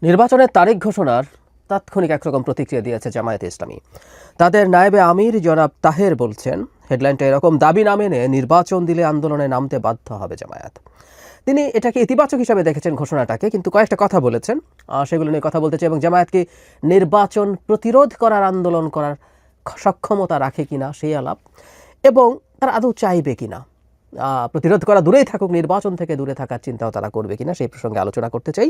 নির্বাচনের তারিখ ঘোষণার তাৎক্ষণিক একরকম প্রতিক্রিয়া দিয়েছে জামায়াতে ইসলামী। তাদের নায়েবে আমির জনাব তাহের বলছেন, হেডলাইনটা এরকম, দাবি না মেনে নির্বাচন দিলে আন্দোলনে নামতে বাধ্য হবে জামায়াত। তিনি এটাকে ইতিবাচক হিসাবে দেখেছেন ঘোষণাটাকে, কিন্তু কয়েকটা কথা বলেছেন, সেগুলো নিয়ে কথা বলতে চাই। এবং জামায়াতকে নির্বাচন প্রতিরোধ করার, আন্দোলন করার সক্ষমতা রাখে কিনা সেই আলাপ, এবং তারা আদৌ চাইবে কিনা, প্রতিরোধ করা দূরেই থাকুক, নির্বাচন থেকে দূরে থাকার চিন্তাও তারা করবে কিনা, সেই প্রসঙ্গে আলোচনা করতে চাই।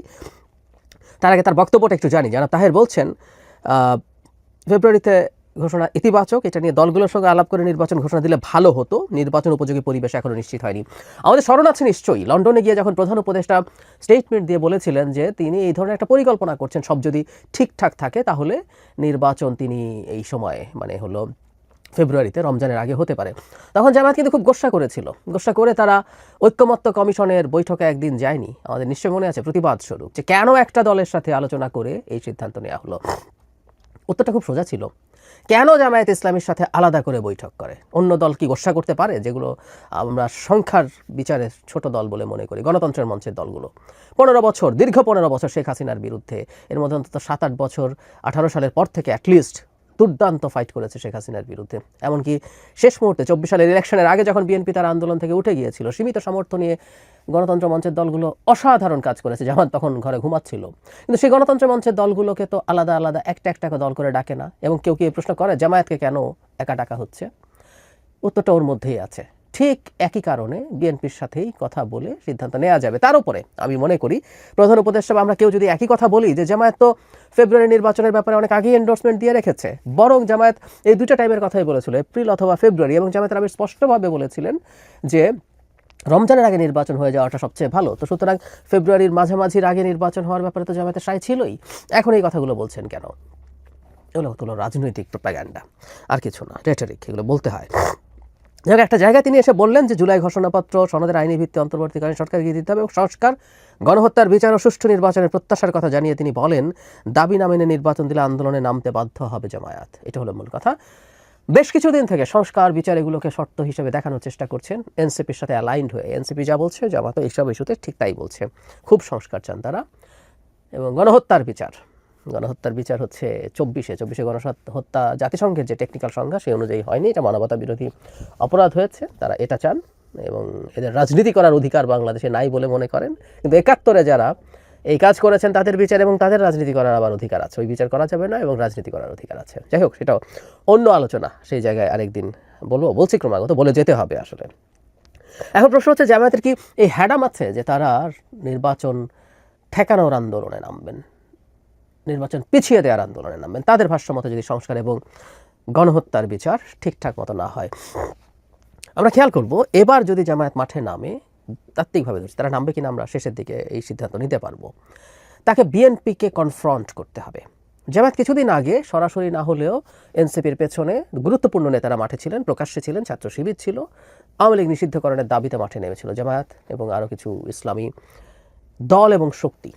তার আগে তার বক্তব্যটা একটু জানি। জনাব তাহের বলছেন, ফেব্রুয়ারিতে ঘোষণা ইতিবাচক, এটা নিয়ে দলগুলোর সঙ্গে আলাপ করে নির্বাচন ঘোষণা দিলে ভালো হতো, নির্বাচন উপযোগী পরিবেশ এখনও নিশ্চিত হয়নি। আমাদের স্মরণ আছে নিশ্চয়ই, লন্ডনে গিয়ে যখন প্রধান উপদেষ্টা স্টেটমেন্ট দিয়ে বলেছিলেন যে তিনি এই ধরনের একটা পরিকল্পনা করছেন, সব যদি ঠিকঠাক থাকে তাহলে নির্বাচন তিনি এই সময়ে, মানে হলো ফেব্রুয়ারিতে, রমজানের আগে হতে পারে। তখন জামায়াত কিন্তু খুব গোস্বা করেছিল, গোস্বা করে তারা ঐক্যমত্য কমিশনের বৈঠকে একদিন যায়নি, আমাদের নিশ্চয় মনে আছে, প্রতিবাদ স্বরূপ, যে কেন একটা দলের সাথে আলোচনা করে এই সিদ্ধান্ত নেওয়া হলো। উত্তরটা খুব সোজা ছিল, কেন জামায়াত ইসলামীর সাথে আলাদা করে বৈঠক করে? অন্য দল কি গোস্বা করতে পারে, যেগুলো আমরা সংখ্যার বিচারে ছোট দল বলে মনে করি? গণতন্ত্রের মঞ্চের দলগুলো 15 বছর, দীর্ঘ 15 বছর শেখ হাসিনার বিরুদ্ধে, এর মধ্যে অন্তত 7-8 বছর 18 সালের পর থেকে অ্যাটলিস্ট দুর্দান্ত ফাইট করেছে শেখ হাসিনার বিরুদ্ধে। এমনকি শেষ মুহূর্তে 24 সালের ইলেকশনের আগে যখন বিএনপি তার আন্দোলন থেকে উঠে গিয়েছিল, সীমিত সামর্থ্য নিয়ে গণতন্ত্র মঞ্চের দলগুলো অসাধারণ কাজ করেছে, জামাত তখন ঘরে ঘুমাচ্ছিল। কিন্তু সেই গণতন্ত্র মঞ্চের দলগুলোকে তো আলাদা আলাদা একটা একটা দল করে ডাকে না। এবং কেউ কি এই প্রশ্ন করে জামায়াতকে কেন একা ডাকা হচ্ছে? উত্তরটা ওর মধ্যেই আছে। ঠিক একই কারণে বিএনপির সাথেই কথা বলে সিদ্ধান্ত নেওয়া যাবে। তার উপরে আমি মনে করি প্রধান উপদেষ্টা বা আমরা কেউ যদি একই কথা বলি যে জামায়াত তো ফেব্রুয়ারি নির্বাচনের ব্যাপারে অনেক আগেই এন্ডোর্সমেন্ট দিয়ে রেখেছে, বরং জামায়াত এই দুইটা টাইমের কথাই বলেছিল, এপ্রিল অথবা ফেব্রুয়ারি, এবং জামায়াতের আমির স্পষ্টভাবে বলেছিলেন যে রমজানের আগে নির্বাচন হয়ে যাওয়াটা সবচেয়ে ভালো। তো সুতরাং ফেব্রুয়ারির মাঝামাঝির আগে নির্বাচন হওয়ার ব্যাপারে তো জামায়াতের সায় ছিলই। এখন এই কথাগুলো বলছেন কেন? এগুলো হলো রাজনৈতিক প্রোপাগান্ডা, আর কিছু না, রেটরিক, এগুলো বলতে হয়। একটা জায়গায় তিনি এসে বললেন যে জুলাই ঘোষণাপত্র সনদের আইনি ভিত্তি অন্তর্বর্তীকালীন সরকার গিয়ে দিতে হবে, এবং সংস্কার, গণহত্যার বিচার ও সুষ্ঠু নির্বাচনের প্রত্যাশার কথা জানিয়ে তিনি বলেন, দাবি না মেনে নির্বাচন দিলে আন্দোলনে নামতে বাধ্য হবে জামায়াত। এটা হলো মূল কথা। বেশ কিছুদিন থেকে সংস্কার, বিচার এগুলোকে শর্ত হিসেবে দেখানোর চেষ্টা করছেন এনসিপির সাথে অ্যালাইন্ড হয়ে। এনসিপি যা বলছে জামাত এইসব ইস্যুতে ঠিক তাই বলছে, খুব সংস্কার চান তারা। এবং গণহত্যার বিচার হচ্ছে 24-এ গণহত্যা জাতিসংঘের যে টেকনিক্যাল সংজ্ঞা সেই অনুযায়ী হয়নি, এটা মানবতা বিরোধী অপরাধ হয়েছে, তারা এটা চান। এবং এদের রাজনীতি করার অধিকার বাংলাদেশে নাই বলে মনে করেন, কিন্তু 71-এ যারা এই কাজ করেছেন তাদের বিচার এবং তাদের রাজনীতি করার আবার অধিকার আছে, ওই বিচার করা যাবে না, এবং রাজনীতি করার অধিকার আছে। যাই হোক, সেটাও অন্য আলোচনা, সেই জায়গায় আরেকদিন বলছি, ক্রমাগত বলে যেতে হবে আসলে। এখন প্রশ্ন হচ্ছে, জামায়াতের কি এই হ্যাডাম আছে যে তারা নির্বাচন ঠেকানোর আন্দোলনে নামবেন, নির্বাচন পিছিয়ে দেওয়ার আন্দোলনে নামবেন, তাদের ভাষ্য মতো যদি সংস্কার এবং গণহত্যার বিচার ঠিকঠাক মতো না হয়? আমরা খেয়াল করব, এবার যদি জামায়াত মাঠে নামে, তাত্ত্বিকভাবে তারা নামবে কিনা আমরা শেষের দিকে এই সিদ্ধান্ত নিতে পারবো। তাকে বিএনপিকে কনফ্রন্ট করতে হবে। জামায়াত কিছুদিন আগে সরাসরি না হলেও এনসিপির পেছনে গুরুত্বপূর্ণ নেতারা মাঠে ছিলেন, প্রকাশ্যে ছিলেন, ছাত্র শিবির ছিল, আওয়ামী লীগ নিষিদ্ধকরণের দাবিতে মাঠে নেমেছিল জামায়াত এবং আরও কিছু ইসলামী দল এবং শক্তি।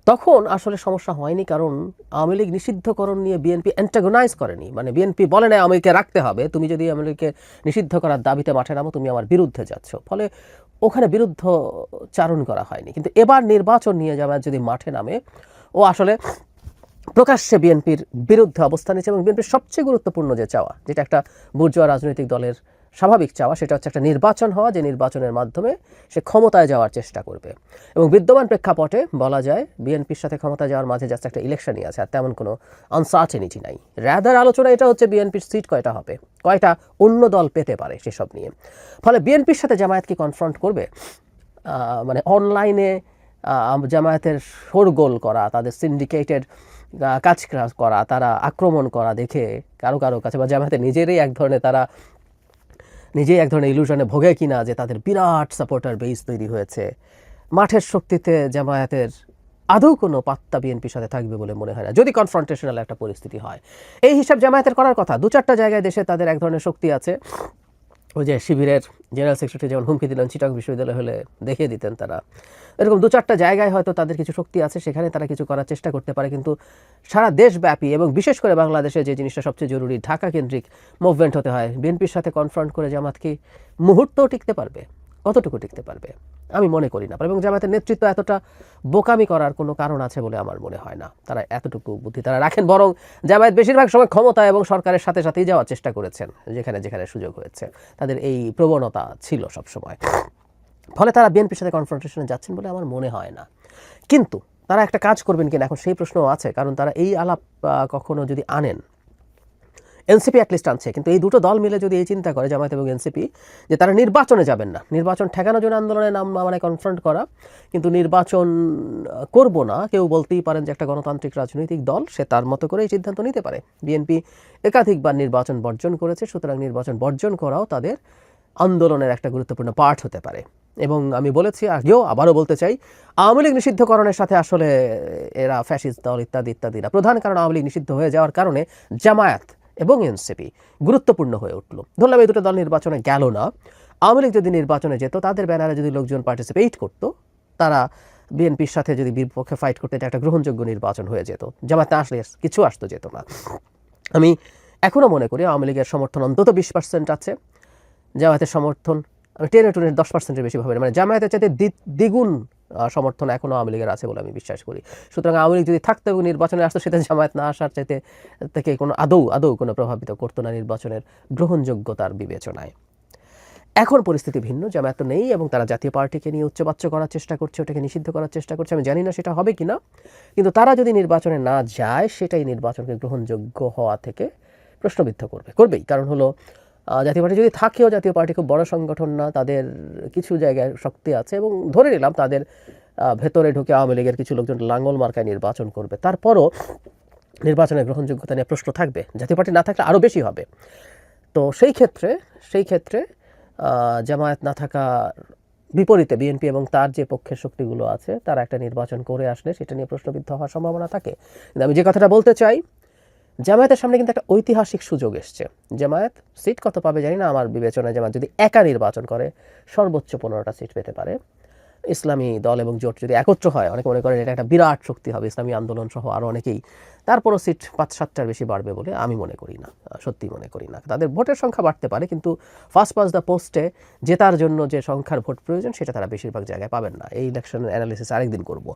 তখন আসলে সমস্যা হয়নি, কারণ আওয়ামী লীগ নিষিদ্ধকরণ নিয়ে বিএনপি অ্যান্টাগোনাইজ করেনি। মানে বিএনপি বলে না আওয়ামী লীগকে রাখতে হবে, তুমি যদি আওয়ামী লীগকে নিষিদ্ধ করার দাবিতে মাঠে নামো তুমি আমার বিরুদ্ধে যাচ্ছ, ফলে ওখানে বিরুদ্ধ চারণ করা হয়নি। কিন্তু এবার নির্বাচন নিয়ে জামায়াত যদি মাঠে নামে, ও আসলে প্রকাশ্যে বিএনপির বিরুদ্ধে অবস্থান নিচ্ছে। এবং বিএনপির সবচেয়ে গুরুত্বপূর্ণ যে চাওয়া, যেটা একটা বুর্জোয়া রাজনৈতিক দলের স্বাভাবিক চাওয়া, সেটা হচ্ছে একটা নির্বাচন হওয়া, যে নির্বাচনের মাধ্যমে সে ক্ষমতায় যাওয়ার চেষ্টা করবে। এবং বিদ্যমান প্রেক্ষাপটে বলা যায় বিএনপির সাথে ক্ষমতায় যাওয়ার মাঝে জাস্ট একটা ইলেকশনই আছে, আর তেমন কোনো আনসার্টেনিটি নাই। রাদার আলোচনা এটা হচ্ছে বিএনপির সিট কয়টা হবে, কয়টা অন্য দল পেতে পারে সেসব নিয়ে। ফলে বিএনপির সাথে জামায়াত কি কনফ্রন্ট করবে? মানে অনলাইনে জামায়াতের শোরগোল করা, তাদের সিন্ডিকেটেড কাজ করা, তারা আক্রমণ করা দেখে কারো কাছে, বা জামায়াতের নিজেই এক ধরনের ইলুশনে ভোগে কিনা যে তাদের বিরাট সাপোর্টার বেস তৈরি হয়েছে, মাঠের শক্তিতে জামায়াতের আদৌ কোনো পাত্তা বিএনপির সাথে থাকবে বলে মনে হয় না, যদি কনফ্রন্টেশনাল একটা পরিস্থিতি হয়। এই হিসাব জামায়াতের করার কথা। 2-4টা জায়গায় দেশে তাদের এক ধরনের শক্তি আছে। ওই যে শিবিরের জেনারেল সেক্রেটারি যেমন হুমকি দিলেন চিটাগং বিশ্ববিদ্যালয় হলে দেখিয়ে দিতেন তারা, এরকম 2-4টা জায়গায় হয়তো তাদের কিছু শক্তি আছে, সেখানে তারা কিছু করার চেষ্টা করতে পারে। কিন্তু সারা দেশব্যাপী এবং বিশেষ করে বাংলাদেশে যে জিনিসটা সবচেয়ে জরুরি, ঢাকা কেন্দ্রিক মুভমেন্ট হতে হয়, বিএনপির সাথে কনফ্রন্ট করে জামাত কি মুহূর্তও টিকতে পারবে? কতটুকু টিকতে পারবে? আমি মনে করি না। এবং জামায়াতের নেতৃত্ব এতটা বোকামি করার কোনো কারণ আছে বলে আমার মনে হয় না। তারা এতটুকু বুদ্ধি তারা রাখেন, বরং জামায়াত বেশিরভাগ সময় ক্ষমতা এবং সরকারের সাথে সাথেই যাওয়ার চেষ্টা করেছেন যেখানে যেখানে সুযোগ হয়েছে। তাদের এই প্রবণতা ছিল সবসময়। ফলে তারা বিএনপির সাথে কনফ্রন্টেশনে যাচ্ছেন বলে আমার মনে হয় না। কিন্তু তারা একটা কাজ করবেন কিনা এখন সেই প্রশ্নও আছে, কারণ তারা এই আলাপ কখনো যদি আনেন, এনসিপি অ্যাটলিস্ট আনছে, কিন্তু এই দুটো দল মিলে যদি এই চিন্তা করে জামায়াত এবং এনসিপি যে তারা নির্বাচনে যাবেন না, নির্বাচন ঠেকানোর জন্য আন্দোলনের নাম মানে কনফ্রন্ট করা, কিন্তু নির্বাচন করব না, কেউ বলতেই পারেন যে একটা গণতান্ত্রিক রাজনৈতিক দল সে তার মতো করে এই সিদ্ধান্ত নিতে পারে। বিএনপি একাধিকবার নির্বাচন বর্জন করেছে, সুতরাং নির্বাচন বর্জন করাও তাদের আন্দোলনের একটা গুরুত্বপূর্ণ পার্ট হতে পারে। এবং আমি বলেছি আগেও, আবারও বলতে চাই, আওয়ামী লীগ নিষিদ্ধকরণের সাথে আসলে এরা ফ্যাসিস্ট দল ইত্যাদি ইত্যাদি না, প্রধান কারণ আওয়ামী লীগ নিষিদ্ধ হয়ে যাওয়ার কারণে জামায়াত এবং এনসিপি গুরুত্বপূর্ণ হয়ে উঠল। ধরলাম এই দুটো দল নির্বাচনে গেল না, আওয়ামী লীগ যদি নির্বাচনে যেত, তাদের ব্যানারে যদি লোকজন পার্টিসিপেট করত, তারা বিএনপির সাথে যদি বিপক্ষে ফাইট করতে একটা গ্রহণযোগ্য নির্বাচন হয়ে যেত। জামায়াত না আসলে কিছু আসতো যেত না। আমি এখনও মনে করি আওয়ামী লীগের সমর্থন অন্তত 20% আছে, জামায়াতের সমর্থন আমি 10-10% বেশি ভাবে, মানে জামায়াতের চাইতে দ্বিগুণ সমর্থন এখনও আওয়ামী লীগের আছে বলে আমি বিশ্বাস করি। সুতরাং আওয়ামী লীগ যদি থাকতো এবং নির্বাচনে আসতো, সেটা জামায়াত না আসার চাইতে থেকে কোনো আদৌ কোনো প্রভাবিত করতো না নির্বাচনের গ্রহণযোগ্যতার বিবেচনায়। এখন পরিস্থিতি ভিন্ন, জামায়াত নেই এবং তারা জাতীয় পার্টিকে নিয়ে উচ্চবাচ্য করার চেষ্টা করছে, ওটাকে নিষিদ্ধ করার চেষ্টা করছে। আমি জানি না সেটা হবে কিনা, কিন্তু তারা যদি নির্বাচনে না যায়, সেটাই নির্বাচনকে গ্রহণযোগ্য হওয়া থেকে প্রশ্নবিদ্ধ করবেই। কারণ হলো জাতীয় পার্টি যদি থাকেও, জাতীয় পার্টি খুব বড় সংগঠন না, তাদের কিছু জায়গায় শক্তি আছে, এবং ধরে নিলাম তাদের ভেতরে ঢুকে আওয়ামী লীগের কিছু লোকজন লাঙ্গল মার্কায় নির্বাচন করবে, তারপরও নির্বাচনের গ্রহণযোগ্যতা নিয়ে প্রশ্ন থাকবে। জাতীয় পার্টি না থাকলে আরও বেশি হবে। তো সেই ক্ষেত্রে জামায়াত না থাকা বিপরীতে বিএনপি এবং তার যে পক্ষের শক্তিগুলো আছে, তারা একটা নির্বাচন করে আসলে সেটা নিয়ে প্রশ্নবিদ্ধ হওয়ার সম্ভাবনা থাকে। কিন্তু আমি যে কথাটা বলতে চাই, জামায়াতের সামনে কিন্তু একটা ঐতিহাসিক সুযোগ এসছে। জামায়াত সিট কত পাবে জানি না, আমার বিবেচনায় জামায়াত যদি একা নির্বাচন করে সর্বোচ্চ 15টা সিট পেতে পারে। ইসলামী দল এবং জোট যদি একত্র হয়, অনেকে মনে করেন এটা একটা বিরাট শক্তি হবে, ইসলামী আন্দোলন সহ আরও অনেকেই, তারপরও সিট 5-7টার বেশি বাড়বে বলে আমি মনে করি না, সত্যিই মনে করি না। তাদের ভোটের সংখ্যা বাড়তে পারে, কিন্তু ফার্স্ট পাস দ্য পোস্টে জেতার জন্য যে সংখ্যার ভোট প্রয়োজন, সেটা তারা বেশিরভাগ জায়গায় পাবেন না। এই ইলেকশনের অ্যানালিসিস আরেকদিন করব।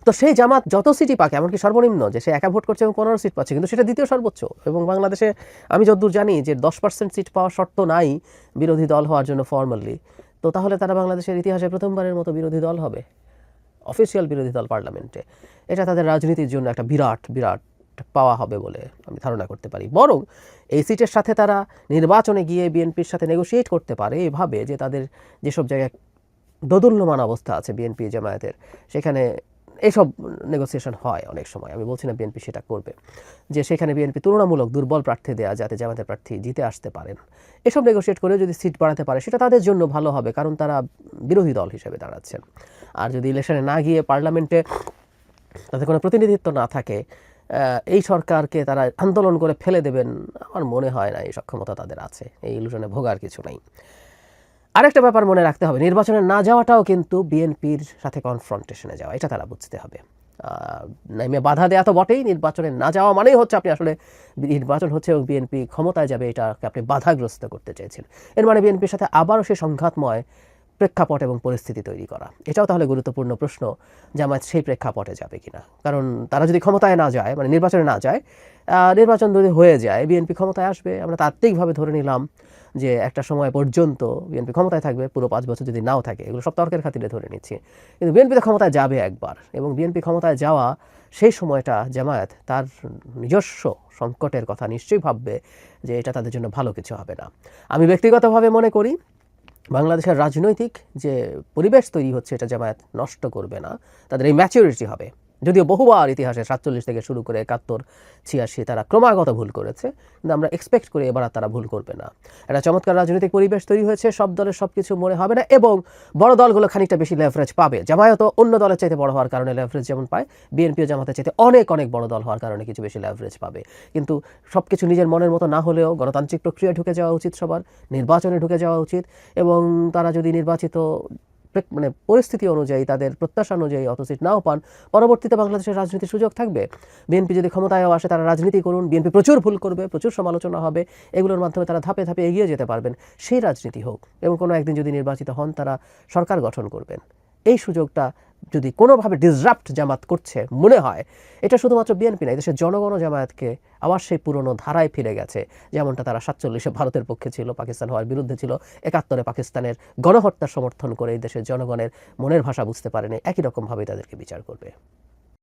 তো সেই জামাত যত সিটই পাক, এমনকি সর্বনিম্ন যে সে একা ভোট করছে এবং 15 সিট পাচ্ছে, কিন্তু সেটা দ্বিতীয় সর্বোচ্চ। এবং বাংলাদেশে আমি যতদূর জানি যে 10% সিট পাওয়ার শর্ত নাই বিরোধী দল হওয়ার জন্য ফর্মালি। তো তাহলে তারা বাংলাদেশের ইতিহাসে প্রথমবারের মতো বিরোধী দল হবে, অফিসিয়াল বিরোধী দল পার্লামেন্টে। এটা তাদের রাজনীতির জন্য একটা বিরাট পাওয়া হবে বলে আমি ধারণা করতে পারি। বরং এই সিটের সাথে তারা নির্বাচনে গিয়ে বিএনপির সাথে নেগোশিয়েট করতে পারে এভাবে যে তাদের যেসব জায়গায় দোদুল্যমান অবস্থা আছে বিএনপি জামায়াতের, সেখানে এইসব নেগোসিয়েশন হয় অনেক সময়। আমি বলছি না বিএনপি সেটা করবে, যে সেখানে বিএনপি তুলনামূলক দুর্বল প্রার্থী দেয়া যাতে জামায়াতের প্রার্থী জিতে আসতে পারেন। এসব নেগোশিয়েট করে যদি সিট বাড়াতে পারে, সেটা তাদের জন্য ভালো হবে, কারণ তারা বিরোধী দল হিসেবে দাঁড়াচ্ছেন। আর যদি ইলেকশনে না গিয়ে পার্লামেন্টে তাদের কোনো প্রতিনিধিত্ব না থাকে, এই সরকারকে তারা আন্দোলন করে ফেলে দেবেন, আমার মনে হয় না এই সক্ষমতা তাদের আছে। এই ইলুশনে ভোগার কিছু নাই। আরেকটা ব্যাপার মনে রাখতে হবে, নির্বাচনে না যাওয়াটাও কিন্তু বিএনপির সাথে কনফ্রন্টেশনে যাওয়া, এটা তারা বুঝতে হবে। নাইমে বাধা দেওয়া তো বটেই, নির্বাচনে না যাওয়া মানেই হচ্ছে আপনি আসলে নির্বাচন হচ্ছে এবং বিএনপি ক্ষমতায় যাবে, এটাকে আপনি বাধাগ্রস্ত করতে চেয়েছেন। এর মানে বিএনপির সাথে আবারও সে সংঘাতময় প্রেক্ষাপট এবং পরিস্থিতি তৈরি করা। এটাও তাহলে গুরুত্বপূর্ণ প্রশ্ন, জামায়াত সেই প্রেক্ষাপটে যাবে কিনা। কারণ তারা যদি ক্ষমতায় না যায়, মানে নির্বাচনে না যায়, নির্বাচন যদি হয়ে যায়, বিএনপি ক্ষমতায় আসবে, আমরা তাত্ত্বিকভাবে ধরে নিলাম যে একটা সময় পর্যন্ত বিএনপি ক্ষমতায় থাকবে, পুরো 5 বছর যদি নাও থাকে, এগুলো সব তর্কের খাতিরে ধরে নিচ্ছি। কিন্তু বিএনপি তো ক্ষমতায় যাবে একবার, এবং বিএনপি ক্ষমতায় যাওয়া সেই সময়টা জামায়াত তার নিজস্ব সংকটের কথা নিশ্চয়ই ভাববে যে এটা তাদের জন্য ভালো কিছু হবে না। আমি ব্যক্তিগতভাবে মনে করি বাংলাদেশের রাজনৈতিক যে পরিবেশ তৈরি হচ্ছে, এটা জামায়াত নষ্ট করবে না, তাদের এই ম্যাচুরিটি হবে। যদিও বহুবার ইতিহাসে 47 থেকে শুরু করে 71, 86 তারা ক্রমাগত ভুল করেছে, কিন্তু আমরা এক্সপেক্ট করি এবার তারা ভুল করবে না। একটা চমৎকার রাজনৈতিক পরিবেশ তৈরি হয়েছে, সব দলের সব কিছু মনে হবে না, এবং বড় দলগুলো খানিকটা বেশি লেভারেজ পাবে। জামায়াতও অন্য দলের চাইতে বড় হওয়ার কারণে লেভারেজ যেমন পায়, বিএনপিও জামাতের চাইতে অনেক বড় দল হওয়ার কারণে কিছু বেশি লেভারেজ পাবে। কিন্তু সব কিছু নিজের মনের মতো না হলেও গণতান্ত্রিক প্রক্রিয়ায় ঢুকে যাওয়া উচিত সবার, নির্বাচনে ঢুকে যাওয়া উচিত, এবং তারা যদি নির্বাচিত মানে পরিস্থিতি অনুযায়ী, তাদের প্রত্যাশা অনুযায়ী অত সিট নাও পান, পরবর্তীতে বাংলাদেশের রাজনীতির সুযোগ থাকবে। বিএনপি যদি ক্ষমতায়ও আসে, তারা রাজনীতি করুন, বিএনপি প্রচুর ভুল করবে, প্রচুর সমালোচনা হবে, এগুলোর মাধ্যমে তারা ধাপে ধাপে এগিয়ে যেতে পারবেন। সেই রাজনীতি হোক, এবং কোনো একদিন যদি নির্বাচিত হন, তারা সরকার গঠন করবেন। এই সুযোগটা যদি কোনোভাবে ডিসরাপ্ট জামাত করছে মনে হয়, এটা শুধুমাত্র বিএনপি না, দেশের জনগণও জামায়াতকে আবার সেই পুরনো ধারায় ফিরে গেছে, যেমনটা তারা 47-এ ভারতের পক্ষে ছিল, পাকিস্তান হওয়ার বিরুদ্ধে ছিল, 71-এ পাকিস্তানের গণহত্যার সমর্থন করে এই দেশের জনগণের মনের ভাষা বুঝতে পারেনি, একই রকমভাবেই তাদেরকে বিচার করবে।